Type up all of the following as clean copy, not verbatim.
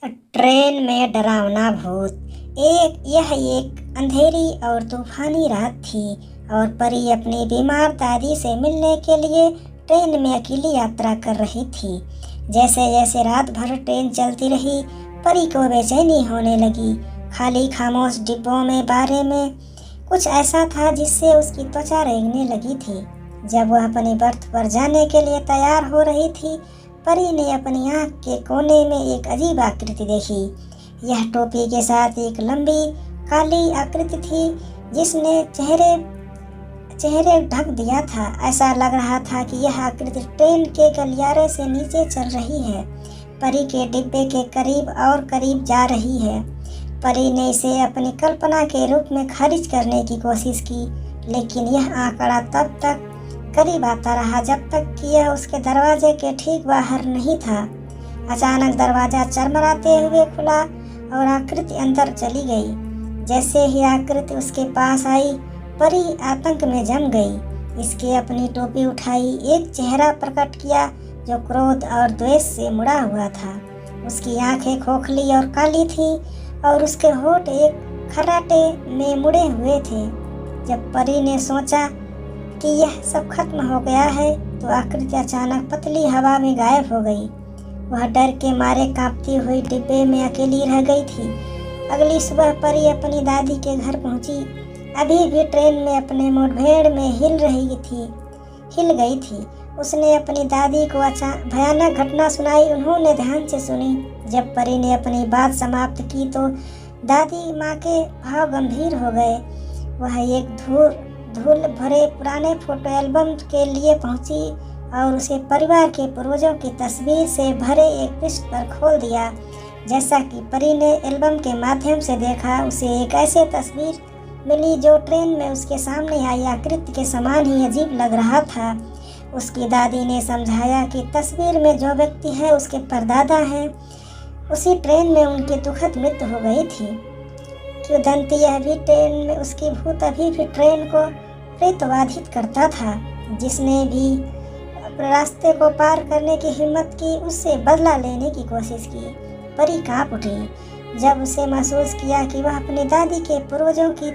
Train में डरावना भूत। यह एक अंधेरी और तूफानी रात थी और परी अपनी बीमार दादी से मिलने के लिए ट्रेन में अकेली यात्रा कर रही थी। जैसे जैसे रात भर ट्रेन चलती रही, परी को बेचैनी होने लगी। खाली खामोश डिब्बों में बारे में कुछ ऐसा था जिससे उसकी त्वचा रेंगने लगी थी। जब वह अपनी बर्थ पर जाने के लिए तैयार हो रही थी, परी ने अपनी आँख के कोने में एक अजीब आकृति देखी। यह टोपी के साथ एक लंबी काली आकृति थी जिसने चेहरे ढक दिया था। ऐसा लग रहा था कि यह आकृति ट्रेन के गलियारे से नीचे चल रही है, परी के डिब्बे के करीब और करीब जा रही है। परी ने इसे अपनी कल्पना के रूप में खारिज करने की कोशिश की, लेकिन यह आंकड़ा तब तक करीब आता रहा जब तक कि यह उसके दरवाजे के ठीक बाहर नहीं था। अचानक दरवाजा चरमराते हुए खुला और आकृति अंदर चली गई। जैसे ही आकृति उसके पास आई, परी आतंक में जम गई। इसके अपनी टोपी उठाई, एक चेहरा प्रकट किया जो क्रोध और द्वेष से मुड़ा हुआ था। उसकी आंखें खोखली और काली थीं और उसके होंठ एक खर्राटे में मुड़े हुए थे। जब परी ने सोचा कि यह सब खत्म हो गया है, तो आकृति अचानक पतली हवा में गायब हो गई। वह डर के मारे कांपती हुई डिब्बे में अकेली रह गई थी। अगली सुबह परी अपनी दादी के घर पहुंची। अभी भी ट्रेन में अपने मुठभेड़ में हिल गई थी। उसने अपनी दादी को भयानक घटना सुनाई। उन्होंने ध्यान से सुनी। जब परी ने अपनी बात समाप्त की तो दादी माँ के भाव गंभीर हो गए। वह एक धूल भरे पुराने फोटो एल्बम के लिए पहुंची और उसे परिवार के पूर्वजों की तस्वीर से भरे एक पृष्ठ पर खोल दिया। जैसा कि परी ने एल्बम के माध्यम से देखा, उसे एक ऐसी तस्वीर मिली जो ट्रेन में उसके सामने आई आकृति के समान ही अजीब लग रहा था। उसकी दादी ने समझाया कि तस्वीर में जो व्यक्ति है उसके परदादा हैं। उसी ट्रेन में उनकी दुखद मृत्यु हो गई थी। किंवदंती यह भी ट्रेन में उसकी भूत अभी भी ट्रेन को प्रेतबाधित करता था। जिसने भी अपने रास्ते को पार करने की हिम्मत की, उससे बदला लेने की कोशिश की। परी कांप उठी जब उसे महसूस किया कि वह अपनी दादी के पूर्वजों की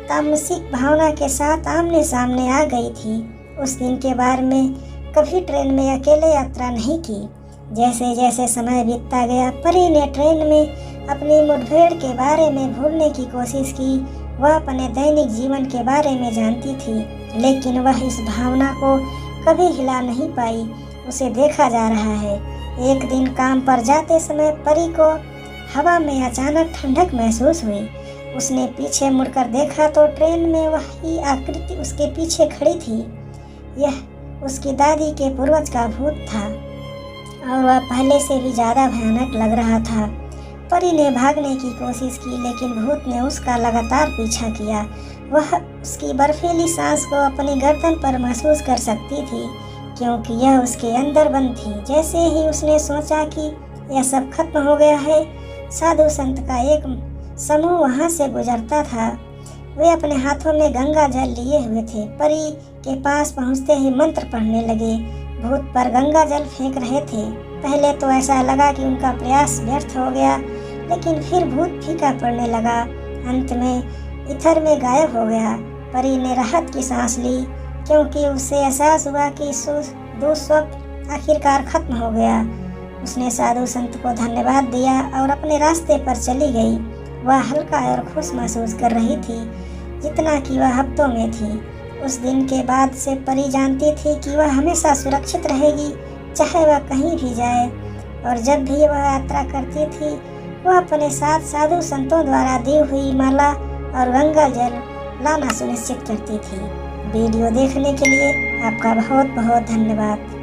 तामसिक भावना के साथ आमने सामने आ गई थी। उस दिन के बाद में कभी ट्रेन में अकेले यात्रा नहीं की। जैसे जैसे समय बीतता गया, परी ने ट्रेन में अपनी मुठभेड़ के बारे में भूलने की कोशिश की। वह अपने दैनिक जीवन के बारे में जानती थी, लेकिन वह इस भावना को कभी हिला नहीं पाई। उसे देखा जा रहा है। एक दिन काम पर जाते समय परी को हवा में अचानक ठंडक महसूस हुई। उसने पीछे मुड़कर देखा तो ट्रेन में वही आकृति उसके पीछे खड़ी थी। यह उसकी दादी के पूर्वज का भूत था और वह पहले से भी ज़्यादा भयानक लग रहा था। परी ने भागने की कोशिश की, लेकिन भूत ने उसका लगातार पीछा किया। वह उसकी बर्फीली सांस को अपनी गर्दन पर महसूस कर सकती थी, क्योंकि यह उसके अंदर बंद थी। जैसे ही उसने सोचा कि यह सब खत्म हो गया है, साधु संत का एक समूह वहाँ से गुजरता था। वे अपने हाथों में गंगा जल लिए हुए थे। परी के पास पहुँचते ही मंत्र पढ़ने लगे। भूत पर गंगा जल फेंक रहे थे। पहले तो ऐसा लगा कि उनका प्रयास व्यर्थ हो गया, लेकिन फिर भूत फीका पड़ने लगा। अंत में इथर में गायब हो गया। परी ने राहत की सांस ली, क्योंकि उसे एहसास हुआ कि दुःस्वप्न आखिरकार खत्म हो गया। उसने साधु संत को धन्यवाद दिया और अपने रास्ते पर चली गई। वह हल्का और खुश महसूस कर रही थी, जितना कि वह हफ्तों में थी। उस दिन के बाद से परी जानती थी कि वह हमेशा सुरक्षित रहेगी, चाहे वह कहीं भी जाए। और जब भी वह यात्रा करती थी, वह अपने साथ साधु संतों द्वारा दी हुई माला और गंगा जल लाना सुनिश्चित करती थी। वीडियो देखने के लिए आपका बहुत बहुत धन्यवाद।